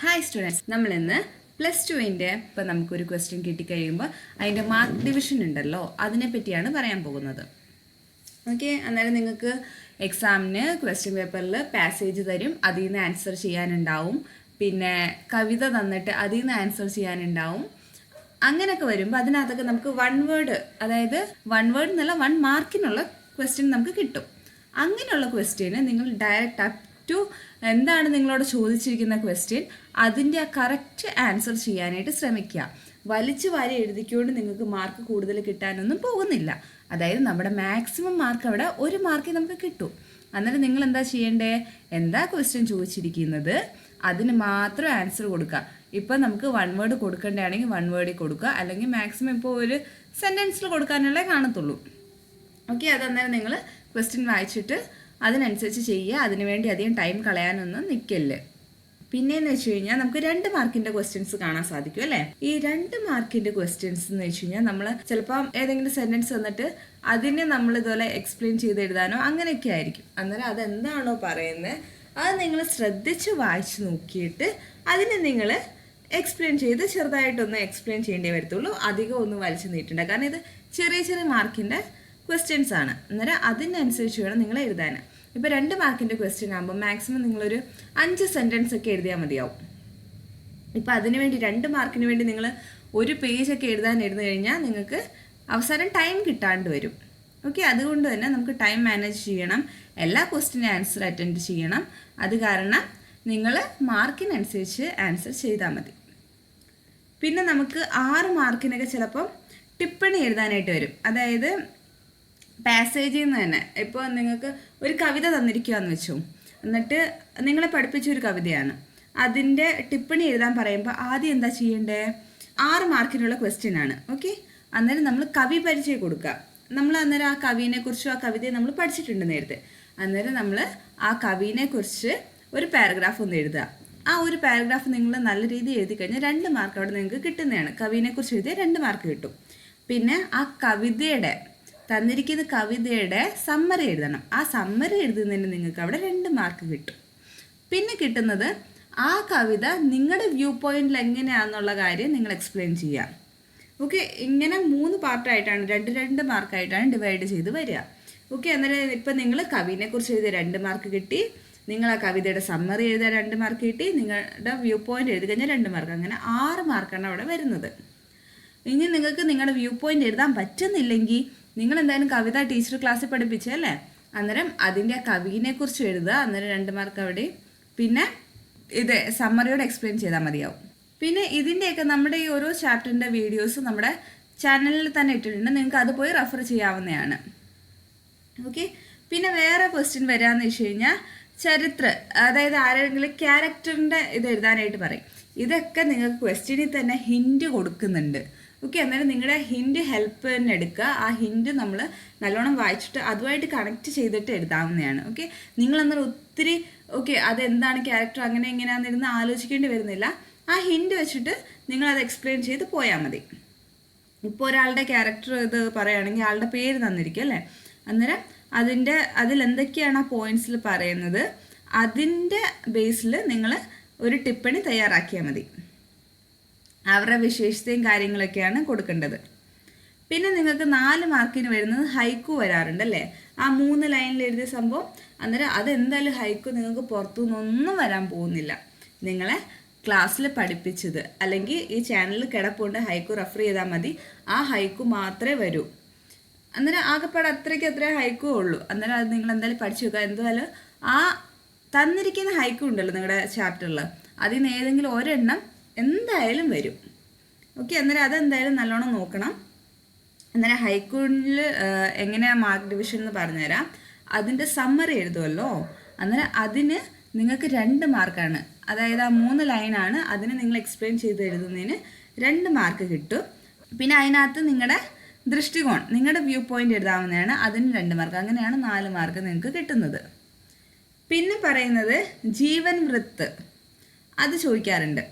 Hi students, നമ്മളിന്ന് +2-ൻ്റെ ഇപ്പം നമുക്കൊരു ക്വസ്റ്റ്യൻ കിട്ടിക്കഴിയുമ്പോൾ അതിൻ്റെ മാർക്ക് ഡിവിഷൻ ഉണ്ടല്ലോ, അതിനെ പറ്റിയാണ് പറയാൻ പോകുന്നത്. ഓക്കെ, അന്നേരം നിങ്ങൾക്ക് എക്സാമിന് ക്വസ്റ്റ്യൻ പേപ്പറിൽ പാസേജ് തരും, അതിൽ നിന്ന് ആൻസർ ചെയ്യാനുണ്ടാവും. പിന്നെ കവിത തന്നിട്ട് അതിൽ നിന്ന് ആൻസർ ചെയ്യാനുണ്ടാവും. അങ്ങനെയൊക്കെ വരുമ്പോൾ അതിനകത്തൊക്കെ നമുക്ക് 1 വേർഡ്, അതായത് 1 വേർഡ് എന്നല്ല 1 മാർക്കിനുള്ള ക്വസ്റ്റ്യൻ നമുക്ക് കിട്ടും. അങ്ങനെയുള്ള ക്വസ്റ്റ്യന് നിങ്ങൾ ഡയറക്റ്റ് അപ് ടു എന്താണ് നിങ്ങളോട് ചോദിച്ചിരിക്കുന്ന ക്വസ്റ്റ്യൻ, അതിൻ്റെ ആ കറക്റ്റ് ആൻസർ ചെയ്യാനായിട്ട് ശ്രമിക്കുക. വലിച്ചു വാരി എഴുതിക്കൊണ്ട് നിങ്ങൾക്ക് മാർക്ക് കൂടുതൽ കിട്ടാനൊന്നും പോകുന്നില്ല. അതായത് നമ്മുടെ മാക്സിമം മാർക്ക് അവിടെ 1 മാർക്കേ നമുക്ക് കിട്ടും. അന്നേരം നിങ്ങൾ എന്താ ചെയ്യേണ്ടേ, എന്താ ക്വസ്റ്റ്യൻ ചോദിച്ചിരിക്കുന്നത് അതിന് മാത്രം ആൻസർ കൊടുക്കുക. ഇപ്പം നമുക്ക് 1 വേർഡ് കൊടുക്കേണ്ടതാണെങ്കിൽ 1 വേർഡിൽ കൊടുക്കുക, അല്ലെങ്കിൽ മാക്സിമം ഇപ്പോൾ ഒരു സെൻറ്റൻസിൽ കൊടുക്കാനുള്ളേ കാണത്തുള്ളൂ. ഓക്കെ, അതന്നേരം നിങ്ങൾ ക്വസ്റ്റ്യൻ വായിച്ചിട്ട് അതിനനുസരിച്ച് ചെയ്യുക. അതിനുവേണ്ടി അധികം ടൈം കളയാനൊന്നും നിൽക്കല്ലേ. പിന്നെയെന്ന് വെച്ച് കഴിഞ്ഞാൽ നമുക്ക് 2 മാർക്കിൻ്റെ ക്വസ്റ്റ്യൻസ് കാണാൻ സാധിക്കും അല്ലേ. ഈ 2 മാർക്കിൻ്റെ ക്വസ്റ്റ്യൻസ് എന്ന് വെച്ച് കഴിഞ്ഞാൽ നമ്മൾ ചിലപ്പം ഏതെങ്കിലും സെൻറ്റൻസ് വന്നിട്ട് അതിനെ നമ്മൾ ഇതുപോലെ എക്സ്പ്ലെയിൻ ചെയ്ത് എഴുതാനോ അങ്ങനെയൊക്കെ ആയിരിക്കും. അന്നേരം അതെന്താണോ പറയുന്നത് അത് നിങ്ങൾ ശ്രദ്ധിച്ച് വായിച്ച് നോക്കിയിട്ട് അതിനെ നിങ്ങൾ എക്സ്പ്ലെയിൻ ചെയ്ത് ചെറുതായിട്ടൊന്ന് എക്സ്പ്ലെയിൻ ചെയ്യേണ്ടേ വരത്തുള്ളൂ. അധികം ഒന്നും വലിച്ചു നീട്ടണ്ട, കാരണം ഇത് ചെറിയ ചെറിയ മാർക്കിൻ്റെ ക്വസ്റ്റ്യൻസ് ആണ്. അന്നേരം അതിനനുസരിച്ച് വേണം നിങ്ങൾ എഴുതാൻ. ഇപ്പോൾ 2 മാർക്കിൻ്റെ ക്വസ്റ്റ്യൻ ആകുമ്പോൾ മാക്സിമം നിങ്ങളൊരു 5 സെൻറ്റൻസ് ഒക്കെ എഴുതിയാൽ മതിയാവും. ഇപ്പോൾ അതിന് വേണ്ടി 2 മാർക്കിന് വേണ്ടി നിങ്ങൾ ഒരു പേജൊക്കെ എഴുതാനിരുന്നു കഴിഞ്ഞാൽ നിങ്ങൾക്ക് അവസാനം ടൈം കിട്ടാണ്ട് വരും. ഓക്കെ, അതുകൊണ്ട് തന്നെ നമുക്ക് ടൈം മാനേജ് ചെയ്യണം, എല്ലാ ക്വസ്റ്റ്യനും ആൻസർ അറ്റൻഡ് ചെയ്യണം. അത് കാരണം നിങ്ങൾ മാർക്കിനനുസരിച്ച് ആൻസർ ചെയ്താൽ മതി. പിന്നെ നമുക്ക് 6 മാർക്കിനൊക്കെ ചിലപ്പം ടിപ്പണി എഴുതാനായിട്ട് വരും. അതായത് പാസേജിൽ നിന്ന് തന്നെ ഇപ്പോൾ നിങ്ങൾക്ക് ഒരു കവിത തന്നിരിക്കുകയെന്ന് വെച്ചു, എന്നിട്ട് നിങ്ങളെ പഠിപ്പിച്ചൊരു കവിതയാണ്, അതിൻ്റെ ടിപ്പണി എഴുതാൻ പറയുമ്പോൾ ആദ്യം എന്താ ചെയ്യേണ്ടേ, 6 മാർക്കിനുള്ള ക്വസ്റ്റ്യൻ ആണ്. ഓക്കെ, അന്നേരം നമ്മൾ കവി പരിചയം കൊടുക്കുക. നമ്മൾ അന്നേരം ആ കവിനെക്കുറിച്ചും ആ കവിതയെ നമ്മൾ പഠിച്ചിട്ടുണ്ട് നേരത്തെ. അന്നേരം നമ്മൾ ആ കവിനെക്കുറിച്ച് ഒരു പാരഗ്രാഫ് ഒന്ന് എഴുതുക. ആ ഒരു പാരഗ്രാഫ് നിങ്ങൾ നല്ല രീതിയിൽ എഴുതി കഴിഞ്ഞാൽ 2 മാർക്ക് അവിടെ നിങ്ങൾക്ക് കിട്ടുന്നതാണ്. കവിനെക്കുറിച്ച് എഴുതിയാൽ 2 മാർക്ക് കിട്ടും. പിന്നെ ആ കവിതയുടെ തന്നിരിക്കുന്ന കവിതയുടെ സമ്മറി എഴുതണം. ആ സമ്മറി എഴുതുന്നതിന് നിങ്ങൾക്ക് അവിടെ 2 മാർക്ക് കിട്ടും. പിന്നെ കിട്ടുന്നത് ആ കവിത നിങ്ങളുടെ വ്യൂ പോയിന്റിൽ എങ്ങനെയാണെന്നുള്ള കാര്യം നിങ്ങൾ എക്സ്പ്ലെയിൻ ചെയ്യുക. ഓക്കെ, ഇങ്ങനെ 3 പാർട്ടായിട്ടാണ് 2 മാർക്കായിട്ടാണ് ഡിവൈഡ് ചെയ്ത് വരിക. ഓക്കെ, അന്നേരം ഇപ്പം നിങ്ങൾ കവിനെക്കുറിച്ച് എഴുതിയ 2 മാർക്ക് കിട്ടി, നിങ്ങൾ ആ കവിതയുടെ സമ്മറി എഴുതിയ 2 മാർക്ക് കിട്ടി, നിങ്ങളുടെ വ്യൂ പോയിന്റ് എഴുതി കഴിഞ്ഞാൽ 2 മാർക്ക്, അങ്ങനെ 6 മാർക്കാണ് അവിടെ വരുന്നത്. ഇനി നിങ്ങൾക്ക് നിങ്ങളുടെ വ്യൂ പോയിന്റ് എഴുതാൻ പറ്റുന്നില്ലെങ്കിൽ നിങ്ങൾ എന്തായാലും കവിത ടീച്ചർ ക്ലാസ്സിൽ പഠിപ്പിച്ചല്ലേ, അന്നേരം അതിൻ്റെ കവിനെക്കുറിച്ച് എഴുതുക, അന്നേരം 2 മാർക്ക് അവിടെ. പിന്നെ ഇത് സമ്മറിയോട് എക്സ്പ്ലെയിൻ ചെയ്താൽ മതിയാവും. പിന്നെ ഇതിൻ്റെയൊക്കെ നമ്മുടെ ഈ ഓരോ ചാപ്റ്ററിൻ്റെ വീഡിയോസ് നമ്മുടെ ചാനലിൽ തന്നെ ഇട്ടിട്ടുണ്ട്, നിങ്ങൾക്ക് അത് പോയി റെഫർ ചെയ്യാവുന്നതാണ്. ഓക്കെ, പിന്നെ വേറെ ക്വസ്റ്റ്യൻ വരാമെന്ന് വെച്ച് കഴിഞ്ഞാൽ അതായത് ആരെങ്കിലും ക്യാരക്ടറിൻ്റെ ഇത് എഴുതാനായിട്ട് പറയും. ഇതൊക്കെ നിങ്ങൾക്ക് ക്വസ്റ്റ്യനിൽ തന്നെ ഹിൻറ്റ് കൊടുക്കുന്നുണ്ട്. ഓക്കെ, അന്നേരം നിങ്ങളുടെ ഹിൻറ്റ് ഹെൽപ്പ് തന്നെ എടുക്കുക. ആ ഹിൻറ്റ് നമ്മൾ നല്ലോണം വായിച്ചിട്ട് അതുമായിട്ട് കണക്ട് ചെയ്തിട്ട് എഴുതാവുന്നതാണ്. ഓക്കെ, നിങ്ങളന്നേരം ഒത്തിരി അതെന്താണ് ക്യാരക്ടർ അങ്ങനെ എങ്ങനെയാണെന്നിരുന്ന് ആലോചിക്കേണ്ടി വരുന്നില്ല. ആ ഹിൻറ്റ് വെച്ചിട്ട് നിങ്ങളത് എക്സ്പ്ലെയിൻ ചെയ്ത് പോയാൽ മതി. ഇപ്പോൾ ഒരാളുടെ ക്യാരക്ടർ ഇത് പറയുകയാണെങ്കിൽ ആളുടെ പേര് തന്നിരിക്കും അല്ലേ, അന്നേരം അതിലെന്തൊക്കെയാണ് ആ പോയിന്റ്സിൽ പറയുന്നത് അതിൻ്റെ ബേസിൽ നിങ്ങൾ ഒരു ടിപ്പണി തയ്യാറാക്കിയാൽ മതി. അവരുടെ വിശേഷതയും കാര്യങ്ങളൊക്കെയാണ് കൊടുക്കേണ്ടത്. പിന്നെ നിങ്ങൾക്ക് 4 മാർക്കിന് വരുന്നത് ഹൈക്കു വരാറുണ്ടല്ലേ, ആ 3 ലൈനിൽ എഴുതിയ സംഭവം. അന്നേരം അതെന്തായാലും ഹൈക്കു നിങ്ങൾക്ക് പുറത്തുനിന്നൊന്നും വരാൻ പോകുന്നില്ല. നിങ്ങളെ ക്ലാസ്സിൽ പഠിപ്പിച്ചത് അല്ലെങ്കിൽ ഈ ചാനലിൽ കിടപ്പുണ്ട്, ഹൈക്കു റെഫർ ചെയ്താൽ മതി, ആ ഹൈക്കു മാത്രമേ വരൂ. അന്നേരം ആകെപ്പാടെ അത്രേ ഹൈക്കു ഉള്ളൂ. അന്നേരം അത് നിങ്ങൾ എന്തായാലും പഠിച്ചു വെക്കുക. എന്തായാലും ആ തന്നിരിക്കുന്ന ഹൈക്കു ഉണ്ടല്ലോ നിങ്ങളുടെ ചാപ്റ്ററിൽ, അതിൽ നിന്ന് ഏതെങ്കിലും ഒരെണ്ണം എന്തായാലും വരും. ഓക്കെ, അന്നേരം അതെന്തായാലും നല്ലോണം നോക്കണം. അന്നേരം ഹൈക്കോഡിൽ എങ്ങനെയാണ് മാർക്ക് ഡിവിഷൻ എന്ന് പറഞ്ഞുതരാം. അതിൻ്റെ സമ്മറി എഴുതുമല്ലോ, അന്നേരം അതിന് നിങ്ങൾക്ക് 2 മാർക്കാണ്. അതായത് ആ 3 ലൈനാണ്, അതിന് നിങ്ങൾ എക്സ്പ്ലെയിൻ ചെയ്ത് എഴുതുന്നതിന് 2 മാർക്ക് കിട്ടും. പിന്നെ അതിനകത്ത് നിങ്ങളുടെ ദൃഷ്ടികോൺ, നിങ്ങളുടെ വ്യൂ പോയിന്റ് എഴുതാവുന്നതാണ്, അതിന് 2 മാർക്ക്. അങ്ങനെയാണ് 4 മാർക്ക് നിങ്ങൾക്ക് കിട്ടുന്നത്. പിന്നെ പറയുന്നത് ജീവൻ വൃത്ത്, അത് ചോദിക്കാറുണ്ട്.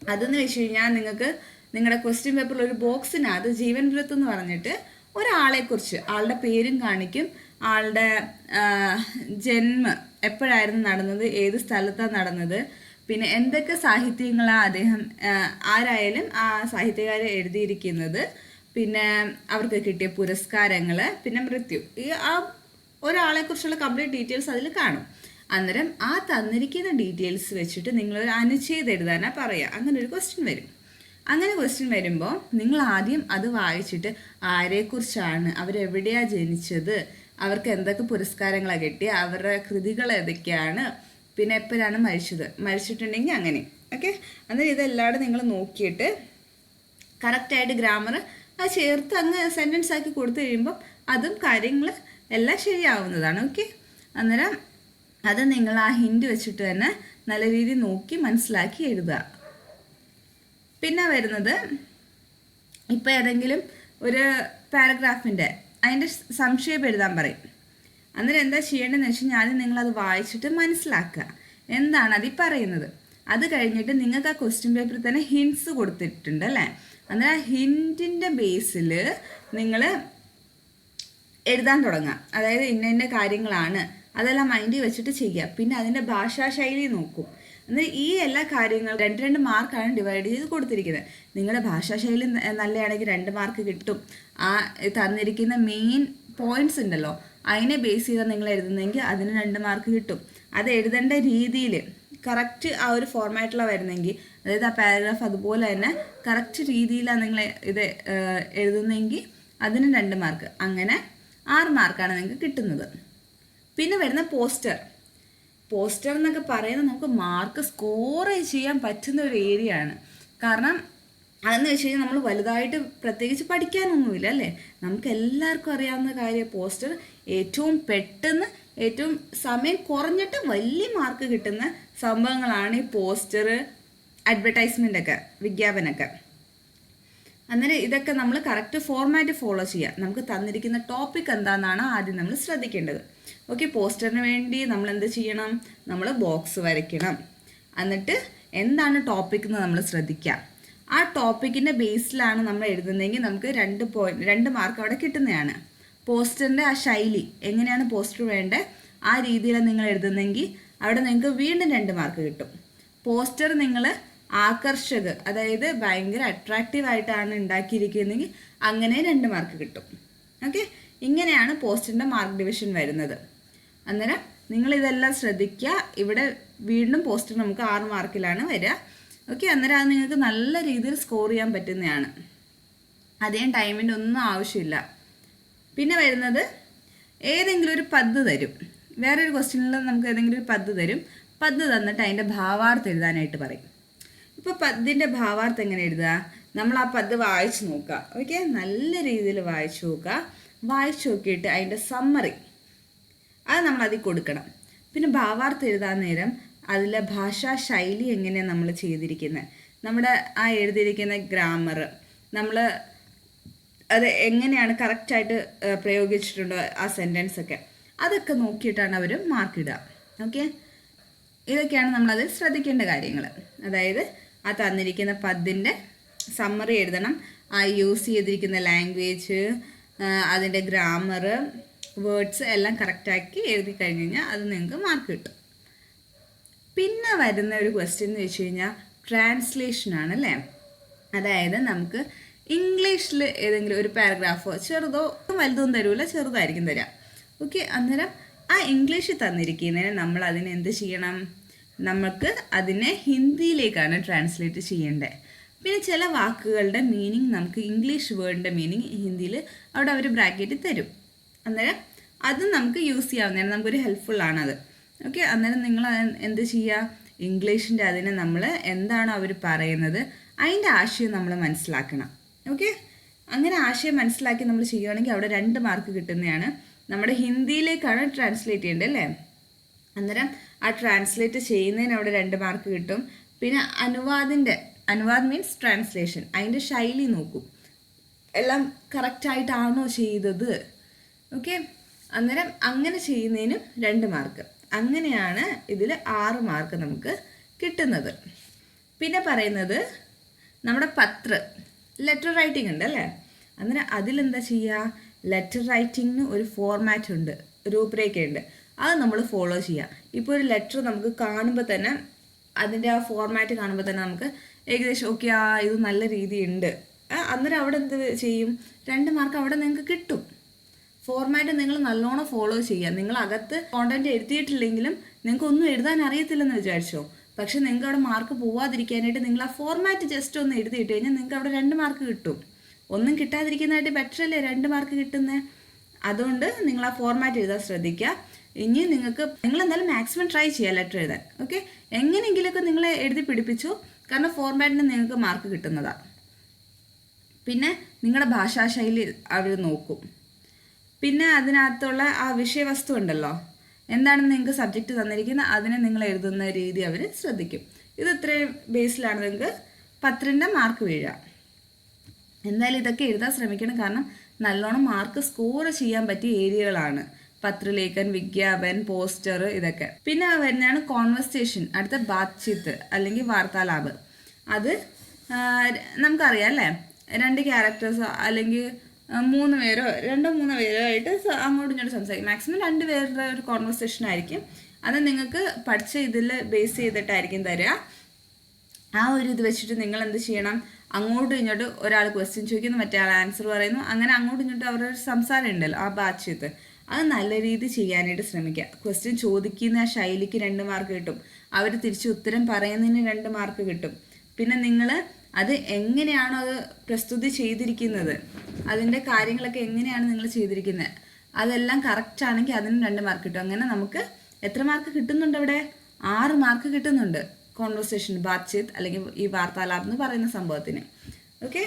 അതെന്ന് വെച്ച് കഴിഞ്ഞാൽ നിങ്ങൾക്ക് നിങ്ങളുടെ ക്വസ്റ്റ്യൻ പേപ്പറിൽ ഒരു ബോക്സിനകത്ത് ജീവൻ വൃത്ത് എന്ന് പറഞ്ഞിട്ട് ഒരാളെക്കുറിച്ച്, ആളുടെ പേരും കാണിക്കും, ആളുടെ ജന്മം എപ്പോഴായിരുന്നു നടന്നത്, ഏത് സ്ഥലത്താണ് നടന്നത്, പിന്നെ എന്തൊക്കെ സാഹിത്യങ്ങളാണ് അദ്ദേഹം ആരായാലും ആ സാഹിത്യകാരൻ എഴുതിയിരിക്കുന്നത്, പിന്നെ അവർക്ക് കിട്ടിയ പുരസ്കാരങ്ങൾ, പിന്നെ മൃത്യു, ഈ ആ ഒരാളെക്കുറിച്ചുള്ള കംപ്ലീറ്റ് ഡീറ്റെയിൽസ് അതിൽ കാണും. അന്നേരം ആ തന്നിരിക്കുന്ന ഡീറ്റെയിൽസ് വെച്ചിട്ട് നിങ്ങളൊരു അനുച്ഛേദം എഴുതാനാണ് പറയുക. അങ്ങനെ ഒരു ക്വസ്റ്റ്യൻ വരും. അങ്ങനെ ക്വസ്റ്റ്യൻ വരുമ്പോൾ നിങ്ങൾ ആദ്യം അത് വായിച്ചിട്ട് ആരെക്കുറിച്ചാണ്, അവരെവിടെയാണ് ജനിച്ചത്, അവർക്ക് എന്തൊക്കെ പുരസ്കാരങ്ങളാണ് കിട്ടിയത്, അവരുടെ കൃതികൾ ഏതൊക്കെയാണ്, പിന്നെ എപ്പോഴാണ് മരിച്ചിട്ടുണ്ടെങ്കിൽ അങ്ങനെ. ഓക്കെ, അന്നേരം ഇതെല്ലാവരും നിങ്ങൾ നോക്കിയിട്ട് കറക്റ്റായിട്ട് ഗ്രാമർ അത് ചേർത്ത് അങ്ങ് സെൻറ്റൻസ് ആക്കി കൊടുത്തു കഴിയുമ്പോൾ അതും കാര്യങ്ങൾ എല്ലാം ശരിയാവുന്നതാണ്. ഓക്കെ, അന്നേരം അത് നിങ്ങൾ ആ ഹിൻഡ് വെച്ചിട്ട് തന്നെ നല്ല രീതിയിൽ നോക്കി മനസ്സിലാക്കി എഴുതുക. പിന്നെ വരുന്നത്, ഇപ്പോൾ ഏതെങ്കിലും ഒരു പാരഗ്രാഫിൻ്റെ അതിൻ്റെ സംക്ഷേപം എഴുതാൻ പറയും. അന്നേരം എന്താ ചെയ്യേണ്ടതെന്ന് വെച്ച് കഴിഞ്ഞാൽ ആദ്യം നിങ്ങളത് വായിച്ചിട്ട് മനസ്സിലാക്കുക എന്താണ് അതിൽ പറയുന്നത്. അത് കഴിഞ്ഞിട്ട് നിങ്ങൾക്ക് ആ ക്വസ്റ്റ്യൻ പേപ്പറിൽ തന്നെ ഹിൻറ്റ്സ് കൊടുത്തിട്ടുണ്ട് അല്ലേ. അന്നേരം ആ ഹിൻറ്റിൻ്റെ ബേസിൽ നിങ്ങൾ എഴുതാൻ തുടങ്ങുക. അതായത് ഇന്ന കാര്യങ്ങളാണ്, അതെല്ലാം മൈൻഡിൽ വെച്ചിട്ട് ചെയ്യുക. പിന്നെ അതിൻ്റെ ഭാഷാശൈലി നോക്കും. അന്നേരം ഈ എല്ലാ കാര്യങ്ങളും 2 മാർക്കാണ് ഡിവൈഡ് ചെയ്ത് കൊടുത്തിരിക്കുന്നത്. നിങ്ങളുടെ ഭാഷാശൈലി നല്ലതാണെങ്കിൽ 2 മാർക്ക് കിട്ടും. ആ തന്നിരിക്കുന്ന മെയിൻ പോയിന്റ്സ് ഉണ്ടല്ലോ, അതിനെ ബേസ് ചെയ്താൽ നിങ്ങൾ എഴുതുന്നെങ്കിൽ അതിന് 2 മാർക്ക് കിട്ടും. അത് എഴുതേണ്ട രീതിയിൽ കറക്റ്റ് ആ ഒരു ഫോർമാറ്റിലാണ് വരുന്നെങ്കിൽ, അതായത് ആ പാരഗ്രാഫ് അതുപോലെ തന്നെ കറക്റ്റ് രീതിയിലാണ് നിങ്ങൾ ഇത് എഴുതുന്നെങ്കിൽ അതിന് 2 മാർക്ക്. അങ്ങനെ 6 മാർക്കാണ് നിങ്ങൾക്ക് കിട്ടുന്നത്. പിന്നെ വരുന്ന പോസ്റ്റർ എന്നൊക്കെ പറയുന്നത് നമുക്ക് മാർക്ക് സ്കോർ ചെയ്യാൻ പറ്റുന്ന ഒരു ഏരിയ ആണ്. കാരണം അതെന്ന് വെച്ച് കഴിഞ്ഞാൽ നമ്മൾ വലുതായിട്ട് പ്രത്യേകിച്ച് പഠിക്കാനൊന്നുമില്ല അല്ലേ. നമുക്ക് എല്ലാവർക്കും അറിയാവുന്ന കാര്യം പോസ്റ്റർ ഏറ്റവും പെട്ടെന്ന് ഏറ്റവും സമയം കുറഞ്ഞിട്ട് വലിയ മാർക്ക് കിട്ടുന്ന സംഭവങ്ങളാണ് ഈ പോസ്റ്റർ, അഡ്വർടൈസ്മെൻ്റ് ഒക്കെ, വിജ്ഞാപനമൊക്കെ. അന്നേരം ഇതൊക്കെ നമ്മൾ കറക്റ്റ് ഫോർമാറ്റ് ഫോളോ ചെയ്യുക. നമുക്ക് തന്നിരിക്കുന്ന ടോപ്പിക് എന്താണെന്നാണ് ആദ്യം നമ്മൾ ശ്രദ്ധിക്കേണ്ടത്. ഓക്കെ, പോസ്റ്ററിന് വേണ്ടി നമ്മൾ എന്ത് ചെയ്യണം, നമ്മൾ ബോക്സ് വരയ്ക്കണം. എന്നിട്ട് എന്താണ് ടോപ്പിക് എന്ന് നമ്മൾ ശ്രദ്ധിക്കുക. ആ ടോപ്പിക്കിൻ്റെ ബേസിലാണ് നമ്മൾ എഴുതുന്നതെങ്കിൽ നമുക്ക് 2 മാർക്ക് അവിടെ കിട്ടുന്നതാണ്. പോസ്റ്ററിൻ്റെ ആ ശൈലി എങ്ങനെയാണ് പോസ്റ്റർ വേണ്ടത് ആ രീതിയിലാണ് നിങ്ങൾ എഴുതുന്നതെങ്കിൽ അവിടെ നിങ്ങൾക്ക് വീണ്ടും 2 മാർക്ക് കിട്ടും. പോസ്റ്റർ നിങ്ങൾ ആകർഷക, അതായത് ഭയങ്കര അട്രാക്റ്റീവായിട്ടാണ് ഉണ്ടാക്കിയിരിക്കുന്നതെങ്കിൽ അങ്ങനെ 2 മാർക്ക് കിട്ടും. ഓക്കെ, ഇങ്ങനെയാണ് പോസ്റ്ററിൻ്റെ മാർക്ക് ഡിവിഷൻ വരുന്നത്. അന്നേരം നിങ്ങളിതെല്ലാം ശ്രദ്ധിക്കുക. ഇവിടെ വീണ്ടും പോസ്റ്റർ നമുക്ക് 6 മാർക്കിലാണ് വരിക. ഓക്കെ, അന്നേരം അത് നിങ്ങൾക്ക് നല്ല രീതിയിൽ സ്കോർ ചെയ്യാൻ പറ്റുന്നതാണ്. അധികം ടൈമിൻ്റെ ഒന്നും ആവശ്യമില്ല. പിന്നെ വരുന്നത് ഏതെങ്കിലും ഒരു പദ് തരും. വേറൊരു ക്വസ്റ്റ്യനിൽ നമുക്ക് ഏതെങ്കിലും ഒരു പദ് തരും. പദ് തന്നിട്ട് അതിൻ്റെ ഭാവാർത്ഥം എഴുതാനായിട്ട് പറയും. ഇപ്പോൾ പദ്യൻ്റെ ഭാവാർത്ഥം എങ്ങനെ എഴുതുക, നമ്മൾ ആ പദ് വായിച്ച് നോക്കുക. ഓക്കെ, നല്ല രീതിയിൽ വായിച്ച് നോക്കുക. വായിച്ച് നോക്കിയിട്ട് അതിൻ്റെ സമ്മറി അത് നമ്മൾ അതിൽ കൊടുക്കണം. പിന്നെ ഭാവാർത്ഥം എഴുതാൻ നേരം അതിലെ ഭാഷാ ശൈലി എങ്ങനെയാണ് നമ്മൾ ചെയ്തിരിക്കുന്നത്, നമ്മുടെ ആ എഴുതിയിരിക്കുന്ന ഗ്രാമർ, നമ്മൾ അത് എങ്ങനെയാണ് കറക്റ്റായിട്ട് പ്രയോഗിച്ചിട്ടുണ്ടോ ആ സെൻറ്റൻസൊക്കെ, അതൊക്കെ നോക്കിയിട്ടാണ് അവർ മാർക്കിടുക. ഓക്കെ, ഇതൊക്കെയാണ് നമ്മളതിൽ ശ്രദ്ധിക്കേണ്ട കാര്യങ്ങൾ. അതായത് ആ തന്നിരിക്കുന്ന പദ്യൻ്റെ സമ്മറി എഴുതണം, ആ യൂസ് ചെയ്തിരിക്കുന്ന ലാംഗ്വേജ്, അതിൻ്റെ ഗ്രാമർ, വേർഡ്സ് എല്ലാം കറക്റ്റാക്കി എഴുതി കഴിഞ്ഞ് കഴിഞ്ഞാൽ അത് നിങ്ങൾക്ക് മാർക്ക് കിട്ടും. പിന്നെ വരുന്ന ഒരു ക്വസ്റ്റ്യൻ എന്ന് വെച്ച് കഴിഞ്ഞാൽ ട്രാൻസ്ലേഷനാണ് അല്ലേ. അതായത് നമുക്ക് ഇംഗ്ലീഷിൽ ഏതെങ്കിലും ഒരു പാരഗ്രാഫോ, ചെറുതോ വലുതൊന്നും തരൂല, ചെറുതായിരിക്കും തരാം. ഓക്കെ, അന്നേരം ആ ഇംഗ്ലീഷിൽ തന്നിരിക്കുന്നതിന് നമ്മൾ അതിനെ എന്ത് ചെയ്യണം, നമുക്ക് അതിനെ ഹിന്ദിയിലേക്കാണ് ട്രാൻസ്ലേറ്റ് ചെയ്യേണ്ടത്. പിന്നെ ചില വാക്കുകളുടെ മീനിങ് നമുക്ക് ഇംഗ്ലീഷ് വേർഡിൻ്റെ മീനിങ് ഹിന്ദിയിൽ അവിടെ അവർ ബ്രാക്കറ്റിൽ തരും. അന്നേരം അതും നമുക്ക് യൂസ് ചെയ്യാവുന്നതാണ്, നമുക്കൊരു ഹെൽപ്ഫുള്ളാണത്. ഓക്കെ, അന്നേരം നിങ്ങൾ എന്ത് ചെയ്യുക, ഇംഗ്ലീഷിൻ്റെ അതിനെ നമ്മൾ എന്താണോ അവർ പറയുന്നത് അതിൻ്റെ ആശയം നമ്മൾ മനസ്സിലാക്കണം. ഓക്കെ, അങ്ങനെ ആശയം മനസ്സിലാക്കി നമ്മൾ ചെയ്യുകയാണെങ്കിൽ അവിടെ 2 മാർക്ക് കിട്ടുന്നതാണ്. നമ്മുടെ ഹിന്ദിയിലേക്കാണ് ട്രാൻസ്ലേറ്റ് ചെയ്യേണ്ടത് അല്ലേ. അന്നേരം ആ ട്രാൻസ്ലേറ്റ് ചെയ്യുന്നതിന് അവിടെ 2 മാർക്ക് കിട്ടും. പിന്നെ അനുവാദ് മീൻസ് ട്രാൻസ്ലേഷൻ, അതിൻ്റെ ശൈലി നോക്കും, എല്ലാം കറക്റ്റായിട്ടാണോ ചെയ്തത്. ഓക്കെ, അന്നേരം അങ്ങനെ ചെയ്യുന്നതിനും 2 മാർക്ക്. അങ്ങനെയാണ് ഇതിൽ 6 മാർക്ക് നമുക്ക് കിട്ടുന്നത്. പിന്നെ പറയുന്നത് നമ്മുടെ ലെറ്റർ റൈറ്റിംഗ് ഉണ്ട് അല്ലേ. അന്നേരം അതിലെന്താ ചെയ്യുക, ലെറ്റർ റൈറ്റിങ്ങിന് ഒരു ഫോർമാറ്റ് ഉണ്ട്, രൂപരേഖയുണ്ട്, അത് നമ്മൾ ഫോളോ ചെയ്യുക. ഇപ്പോൾ ഒരു ലെറ്റർ നമുക്ക് കാണുമ്പോൾ തന്നെ അതിൻ്റെ ആ ഫോർമാറ്റ് കാണുമ്പോൾ തന്നെ നമുക്ക് ഏകദേശം ഓക്കെ ഇത് നല്ല രീതിയുണ്ട്. അന്നേരം അവിടെ എന്ത് ചെയ്യും, 2 മാർക്ക് അവിടെ നിങ്ങൾക്ക് കിട്ടും. ഫോർമാറ്റ് നിങ്ങൾ നല്ലോണം ഫോളോ ചെയ്യുക. നിങ്ങൾ അകത്ത് കോണ്ടന്റ് എഴുതിയിട്ടില്ലെങ്കിലും നിങ്ങൾക്ക് ഒന്നും എഴുതാൻ അറിയത്തില്ലെന്ന് വിചാരിച്ചോ, പക്ഷെ നിങ്ങൾക്ക് അവിടെ മാർക്ക് പോവാതിരിക്കാനായിട്ട് നിങ്ങൾ ആ ഫോർമാറ്റ് ജസ്റ്റ് ഒന്ന് എഴുതിയിട്ട് കഴിഞ്ഞാൽ നിങ്ങൾക്ക് അവിടെ 2 മാർക്ക് കിട്ടും. ഒന്നും കിട്ടാതിരിക്കുന്നതായിട്ട് ബെറ്റർ അല്ലേ 2 മാർക്ക് കിട്ടുന്നത്. അതുകൊണ്ട് നിങ്ങൾ ആ ഫോർമാറ്റ് എഴുതാൻ ശ്രദ്ധിക്കുക. ഇനി നിങ്ങൾ എന്തായാലും മാക്സിമം ട്രൈ ചെയ്യുക ലെറ്റർ എഴുതാൻ. ഓക്കെ, എങ്ങനെയെങ്കിലുമൊക്കെ നിങ്ങൾ എഴുതി പിടിപ്പിച്ചു, കാരണം ഫോർമാറ്റിന് നിങ്ങൾക്ക് മാർക്ക് കിട്ടുന്നതാണ്. പിന്നെ നിങ്ങളുടെ ഭാഷാശൈലി അവർ നോക്കും. പിന്നെ അതിനകത്തുള്ള ആ വിഷയവസ്തു ഉണ്ടല്ലോ, എന്താണെന്ന് നിങ്ങൾക്ക് സബ്ജക്റ്റ് തന്നിരിക്കുന്നത് അതിനെ നിങ്ങൾ എഴുതുന്ന രീതി അവർ ശ്രദ്ധിക്കും. ഇത് ഇത്രയും ബേസിലാണ് നിങ്ങൾക്ക് 10 മാർക്ക് വീഴുക. എന്തായാലും ഇതൊക്കെ എഴുതാൻ ശ്രമിക്കണം, കാരണം നല്ലോണം മാർക്ക് സ്കോർ ചെയ്യാൻ പറ്റിയ ഏരിയകളാണ് പത്രലേഖൻ, വിജ്ഞാപൻ, പോസ്റ്റർ, ഇതൊക്കെ. പിന്നെ വരുന്നതാണ് കോൺവെർസേഷൻ, അടുത്ത ബാത്ചീത്ത് അല്ലെങ്കിൽ വാർത്താലാപ്. അത് നമുക്കറിയാം അല്ലേ, 2 ക്യാരക്ടേഴ്സോ അല്ലെങ്കിൽ 3 പേരോ 2-3 പേരോ ആയിട്ട് അങ്ങോട്ടും ഇങ്ങോട്ടും സംസാരിക്കും. മാക്സിമം 2 പേരുടെ ഒരു കോൺവെർസേഷൻ ആയിരിക്കും. അത് നിങ്ങൾക്ക് പഠിച്ച ഇതിൽ ബേസ് ചെയ്തിട്ടായിരിക്കും തരിക. ആ ഒരു ഇത് വെച്ചിട്ട് നിങ്ങൾ എന്ത് ചെയ്യണം, അങ്ങോട്ടും ഇങ്ങോട്ടും ഒരാൾ ക്വസ്റ്റ്യൻ ചോദിക്കുന്നു, മറ്റേ ആൾ ആൻസർ പറയുന്നു, അങ്ങനെ അങ്ങോട്ടും ഇങ്ങോട്ടും അവരുടെ ഒരു സംസാരം ഉണ്ടല്ലോ, ആ ബാത്ചീത്ത്, അത് നല്ല രീതിയിൽ ചെയ്യാനായിട്ട് ശ്രമിക്കുക. ക്വസ്റ്റ്യൻ ചോദിക്കുന്ന ആ ശൈലിക്ക് 2 മാർക്ക് കിട്ടും. അവർ തിരിച്ച് ഉത്തരം പറയുന്നതിന് 2 മാർക്ക് കിട്ടും. പിന്നെ നിങ്ങൾ അത് എങ്ങനെയാണോ അത് പ്രസ്തുതി ചെയ്തിരിക്കുന്നത്, അതിൻ്റെ കാര്യങ്ങളൊക്കെ എങ്ങനെയാണ് നിങ്ങൾ ചെയ്തിരിക്കുന്നത്, അതെല്ലാം കറക്റ്റ് ആണെങ്കിൽ അതിന് 2 മാർക്ക് കിട്ടും. അങ്ങനെ നമുക്ക് എത്ര മാർക്ക് കിട്ടുന്നുണ്ട് അവിടെ? 6 മാർക്ക് കിട്ടുന്നുണ്ട് കോൺവെർസേഷൻ, ബാത്ചീത്ത് അല്ലെങ്കിൽ ഈ വാർത്താലാപ് എന്ന് പറയുന്ന സംഭവത്തിന്. ഓക്കെ,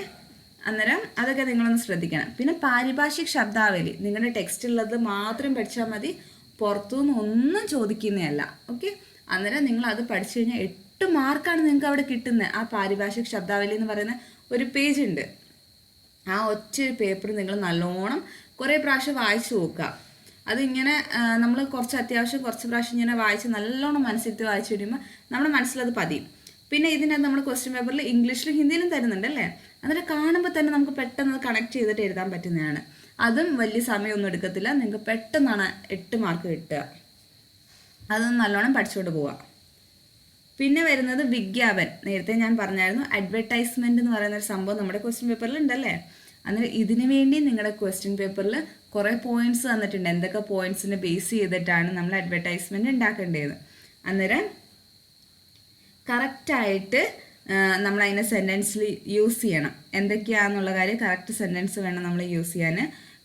അന്നേരം അതൊക്കെ നിങ്ങളൊന്ന് ശ്രദ്ധിക്കണം. പിന്നെ പാരിഭാഷിക് ശബ്ദാവലി, നിങ്ങളുടെ ടെക്സ്റ്റുള്ളത് മാത്രം പഠിച്ചാൽ മതി, പുറത്തുനിന്ന് ഒന്നും ചോദിക്കുന്നതല്ല. ഓക്കെ, അന്നേരം നിങ്ങൾ അത് പഠിച്ചു കഴിഞ്ഞാൽ 8 മാർക്കാണ് നിങ്ങൾക്ക് അവിടെ കിട്ടുന്നത്. ആ പാരിഭാഷിക് ശബ്ദാവലി എന്ന് പറയുന്ന ഒരു പേജ് ഉണ്ട്. ആ ഒറ്റ പേപ്പർ നിങ്ങൾ നല്ലോണം കുറേ പ്രാവശ്യം വായിച്ചു നോക്കുക. അതിങ്ങനെ നമ്മൾ അത്യാവശ്യം കുറച്ച് പ്രാവശ്യം ഇങ്ങനെ വായിച്ച് നല്ലോണം മനസ്സിരുത്തി വായിച്ചു കഴിയുമ്പോൾ നമ്മുടെ മനസ്സിലത് പതിയും. പിന്നെ ഇതിനകത്ത് നമ്മൾ ക്വസ്റ്റ്യൻ പേപ്പറിൽ ഇംഗ്ലീഷിലും ഹിന്ദിയിലും തരുന്നുണ്ട് അല്ലേ, അതിനെ കാണുമ്പോൾ തന്നെ നമുക്ക് പെട്ടെന്ന് കണക്ട് ചെയ്തിട്ട് എഴുതാൻ പറ്റുന്നതാണ്. അതും വലിയ സമയമൊന്നും എടുക്കത്തില്ല, നിങ്ങൾക്ക് പെട്ടെന്നാണ് 8 മാർക്ക് കിട്ടുക. അതൊന്ന് നല്ലോണം പഠിച്ചുകൊണ്ട് പോവുക. പിന്നെ വരുന്നത് വിജ്ഞാപൻ. നേരത്തെ ഞാൻ പറഞ്ഞായിരുന്നു, അഡ്വർടൈസ്മെന്റ് എന്ന് പറയുന്ന ഒരു സംഭവം നമ്മുടെ ക്വസ്റ്റ്യൻ പേപ്പറിൽ ഉണ്ടല്ലേ. അന്നേരം ഇതിനു വേണ്ടി നിങ്ങളുടെ ക്വസ്റ്റ്യൻ പേപ്പറിൽ കുറേ പോയിന്റ്സ് തന്നിട്ടുണ്ട്, എന്തൊക്കെ പോയിന്റ്സിനെ ബേസ് ചെയ്തിട്ടാണ് നമ്മൾ അഡ്വർടൈസ്മെന്റ് ഉണ്ടാക്കേണ്ടത്. അന്നേരം കറക്റ്റായിട്ട് നമ്മൾ അതിനെ സെൻറ്റൻസിൽ യൂസ് ചെയ്യണം. എന്തൊക്കെയാണെന്നുള്ള കാര്യം കറക്റ്റ് സെൻറ്റൻസ് വേണം നമ്മൾ യൂസ് ചെയ്യാൻ.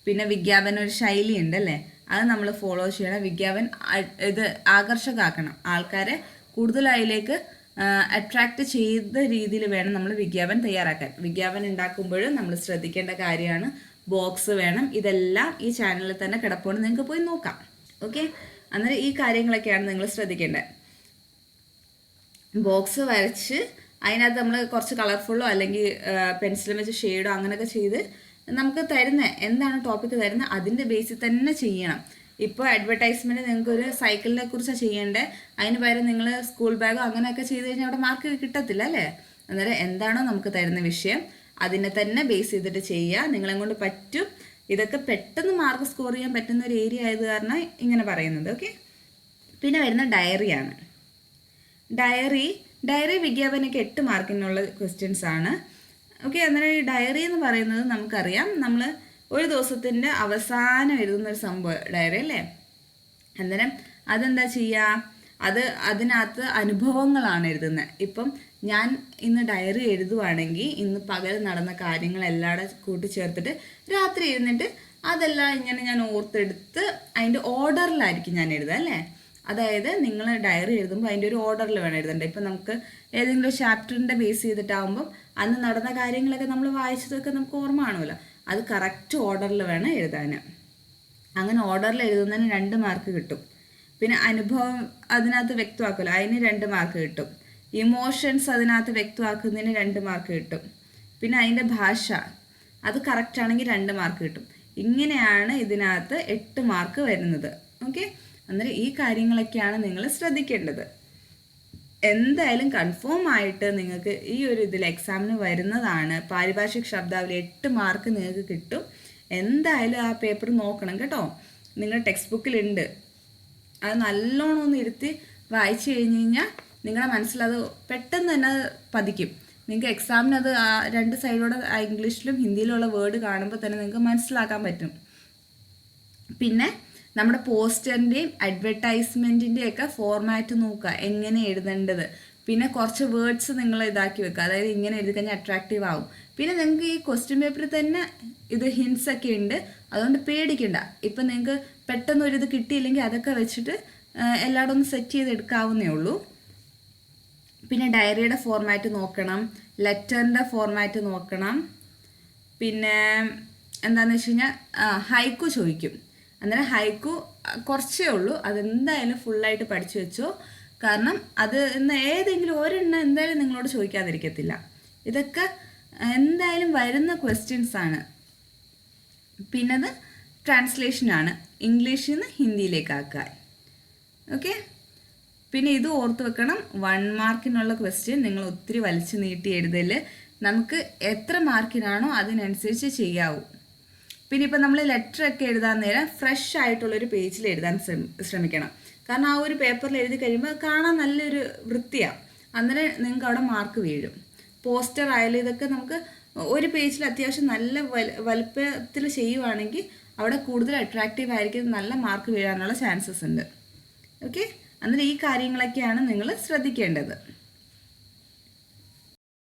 പിന്നെ വിജ്ഞാപന ഒരു ശൈലി ഉണ്ടല്ലേ, അത് നമ്മൾ ഫോളോ ചെയ്യണം. വിജ്ഞാപൻ ഇത് ആകർഷകമാക്കണം, ആൾക്കാരെ കൂടുതൽ അതിലേക്ക് അട്രാക്റ്റ് ചെയ്ത രീതിയിൽ വേണം നമ്മൾ വിജ്ഞാപൻ തയ്യാറാക്കാൻ. വിജ്ഞാപൻ ഉണ്ടാക്കുമ്പോഴും നമ്മൾ ശ്രദ്ധിക്കേണ്ട കാര്യമാണ്, ബോക്സ് വേണം. ഇതെല്ലാം ഈ ചാനലിൽ തന്നെ കിടപ്പുണ്ട്, നിങ്ങൾക്ക് പോയി നോക്കാം. ഓക്കെ, അന്നേരം ഈ കാര്യങ്ങളൊക്കെയാണ് നിങ്ങൾ ശ്രദ്ധിക്കേണ്ടത്. ബോക്സ് വരച്ച് അതിനകത്ത് നമ്മൾ കുറച്ച് കളർഫുള്ളോ അല്ലെങ്കിൽ പെൻസിലും വെച്ച് ഷെയ്ഡോ അങ്ങനെയൊക്കെ ചെയ്ത് നമുക്ക് തരുന്ന എന്താണ് ടോപ്പിക്ക് തരുന്നത് അതിൻ്റെ ബേസിൽ തന്നെ ചെയ്യണം. ഇപ്പോൾ അഡ്വർടൈസ്മെൻറ്റ് നിങ്ങൾക്ക് ഒരു സൈക്കിളിനെ കുറിച്ചാണ് ചെയ്യേണ്ടത്, അതിന് പകരം നിങ്ങൾ സ്കൂൾ ബാഗോ അങ്ങനെയൊക്കെ ചെയ്ത് കഴിഞ്ഞാൽ അവിടെ മാർക്ക് കിട്ടത്തില്ല അല്ലേ. അന്നേരം എന്താണോ നമുക്ക് തരുന്ന വിഷയം അതിനെ തന്നെ ബേസ് ചെയ്തിട്ട് ചെയ്യുക. നിങ്ങളെ കൊണ്ട് പറ്റും. ഇതൊക്കെ പെട്ടെന്ന് മാർക്ക് സ്കോർ ചെയ്യാൻ പറ്റുന്ന ഒരു ഏരിയ ആയത് കാരണം ഇങ്ങനെ പറയുന്നത്. ഓക്കെ, പിന്നെ വരുന്ന ഡയറിയാണ്. ഡയറി വിജ്ഞാപനയ്ക്ക് 8 മാർക്കിനുള്ള ക്വസ്റ്റ്യൻസ് ആണ്. ഓക്കെ, അന്നേരം ഈ ഡയറി എന്ന് പറയുന്നത് നമുക്കറിയാം, നമ്മൾ ഒരു ദിവസത്തിൻ്റെ അവസാനം എഴുതുന്നൊരു സംഭവം ഡയറി അല്ലേ. അന്നേരം അതെന്താ ചെയ്യുക, അതിനകത്ത് അനുഭവങ്ങളാണ് എഴുതുന്നത്. ഇപ്പം ഞാൻ ഇന്ന് ഡയറി എഴുതുവാണെങ്കിൽ ഇന്ന് പകൽ നടന്ന കാര്യങ്ങളെല്ലാം കൂട്ടിച്ചേർത്തിട്ട് രാത്രി ഇരുന്നിട്ട് അതെല്ലാം ഇങ്ങനെ ഞാൻ ഓർത്തെടുത്ത് അതിൻ്റെ ഓർഡറിലായിരിക്കും ഞാൻ എഴുതുക അല്ലേ. അതായത് നിങ്ങൾ ഡയറി എഴുതുമ്പോൾ അതിൻ്റെ ഒരു ഓർഡറിൽ വേണം എഴുതേണ്ടത്. ഇപ്പം നമുക്ക് ഏതെങ്കിലും ഒരു ചാപ്റ്ററിൻ്റെ ബേസ് ചെയ്തിട്ടാകുമ്പം അന്ന് നടന്ന കാര്യങ്ങളൊക്കെ നമ്മൾ വായിച്ചതൊക്കെ നമുക്ക് ഓർമ്മ കാണുമല്ലോ, അത് കറക്റ്റ് ഓർഡറിൽ വേണം എഴുതാൻ. അങ്ങനെ ഓർഡറിൽ എഴുതുന്നതിന് 2 മാർക്ക് കിട്ടും. പിന്നെ അനുഭവം അതിനകത്ത് വ്യക്തമാക്കുമല്ലോ, അതിന് 2 മാർക്ക് കിട്ടും. ഇമോഷൻസ് അതിനകത്ത് വ്യക്തമാക്കുന്നതിന് 2 മാർക്ക് കിട്ടും. പിന്നെ അതിൻ്റെ ഭാഷ അത് കറക്റ്റ് ആണെങ്കിൽ 2 മാർക്ക് കിട്ടും. ഇങ്ങനെയാണ് ഇതിനകത്ത് 8 മാർക്ക് വരുന്നത്. ഓക്കെ, അന്നേരം ഈ കാര്യങ്ങളൊക്കെയാണ് നിങ്ങൾ ശ്രദ്ധിക്കേണ്ടത്. എന്തായാലും കൺഫേം ആയിട്ട് നിങ്ങൾക്ക് ഈ ഒരു ഇതിൽ എക്സാമിന് വരുന്നതാണ്. പാരിഭാഷിക് ശബ്ദാവലി 8 മാർക്ക് നിങ്ങൾക്ക് കിട്ടും. എന്തായാലും ആ പേപ്പർ നോക്കണം കേട്ടോ. നിങ്ങളുടെ ടെക്സ്റ്റ് ബുക്കിലുണ്ട്, അത് നല്ലോണം ഒന്ന് ഇരുത്തി വായിച്ചു കഴിഞ്ഞ് കഴിഞ്ഞാൽ നിങ്ങളുടെ മനസ്സിലത് പെട്ടെന്ന് തന്നെ പതിക്കും. നിങ്ങൾക്ക് എക്സാമിന് അത് 2 സൈഡിലൂടെ ഇംഗ്ലീഷിലും ഹിന്ദിയിലുള്ള വേർഡ് കാണുമ്പോൾ തന്നെ നിങ്ങൾക്ക് മനസ്സിലാക്കാൻ പറ്റും. പിന്നെ നമ്മുടെ പോസ്റ്ററിൻ്റെയും അഡ്വർടൈസ്മെൻറ്റിൻ്റെയും ഒക്കെ ഫോർമാറ്റ് നോക്കുക, എങ്ങനെ എഴുതേണ്ടത്. പിന്നെ കുറച്ച് വേർഡ്സ് നിങ്ങൾ ഇതാക്കി വെക്കുക, അതായത് ഇങ്ങനെ എഴുതി കഴിഞ്ഞാൽ അട്രാക്റ്റീവ് ആവും. പിന്നെ നിങ്ങൾക്ക് ഈ ക്വസ്റ്റ്യൻ പേപ്പറിൽ തന്നെ ഇത് ഹിൻസ് ഒക്കെ ഉണ്ട്, അതുകൊണ്ട് പേടിക്കണ്ട. ഇപ്പം നിങ്ങൾക്ക് പെട്ടെന്ന് ഒരു ഇത് കിട്ടിയില്ലെങ്കിൽ അതൊക്കെ വെച്ചിട്ട് എല്ലായിടും ഒന്ന് സെറ്റ് ചെയ്തെടുക്കാവുന്നേ ഉള്ളൂ. പിന്നെ ഡയറിയുടെ ഫോർമാറ്റ് നോക്കണം, ലെറ്ററിൻ്റെ ഫോർമാറ്റ് നോക്കണം. പിന്നെ എന്താണെന്ന് വെച്ച് കഴിഞ്ഞാൽ ഹൈക്കു ചോദിക്കും. അന്നേരം ഹൈക്കു കുറച്ചേ ഉള്ളൂ, അതെന്തായാലും ഫുള്ളായിട്ട് പഠിച്ചു വെച്ചോ. കാരണം അത് ഏതെങ്കിലും ഒരെണ്ണം എന്തായാലും നിങ്ങളോട് ചോദിക്കാതിരിക്കത്തില്ല. ഇതൊക്കെ എന്തായാലും വരുന്ന ക്വസ്റ്റ്യൻസ് ആണ്. പിന്നത് ട്രാൻസ്ലേഷനാണ്, ഇംഗ്ലീഷിൽ നിന്ന് ഹിന്ദിയിലേക്കാക്കാൻ. ഓക്കെ, പിന്നെ ഇത് ഓർത്ത് വെക്കണം, 1 മാർക്കിനുള്ള ക്വസ്റ്റ്യൻ നിങ്ങൾ ഒത്തിരി വലിച്ചു നീട്ടി എഴുതല്. നമുക്ക് എത്ര മാർക്കിനാണോ അതിനനുസരിച്ച് ചെയ്യാവൂ. പിന്നെ ഇപ്പം നമ്മൾ ലെറ്ററൊക്കെ എഴുതാൻ നേരം ഫ്രഷ് ആയിട്ടുള്ളൊരു പേജിൽ എഴുതാൻ ശ്രമിക്കണം. കാരണം ആ ഒരു പേപ്പറിൽ എഴുതി കഴിയുമ്പോൾ കാണാൻ നല്ലൊരു വൃത്തിയാണ്, അന്നേരം നിങ്ങൾക്ക് അവിടെ മാർക്ക് വീഴും. പോസ്റ്റർ ആയാലും ഇതൊക്കെ നമുക്ക് ഒരു പേജിൽ അത്യാവശ്യം നല്ല വലുപ്പത്തിൽ ചെയ്യുവാണെങ്കിൽ അവിടെ കൂടുതൽ അട്രാക്റ്റീവ് ആയിരിക്കും, നല്ല മാർക്ക് വീഴാനുള്ള ചാൻസസ് ഉണ്ട്. ഓക്കെ, അന്നേരം ഈ കാര്യങ്ങളൊക്കെയാണ് നിങ്ങൾ ശ്രദ്ധിക്കേണ്ടത്.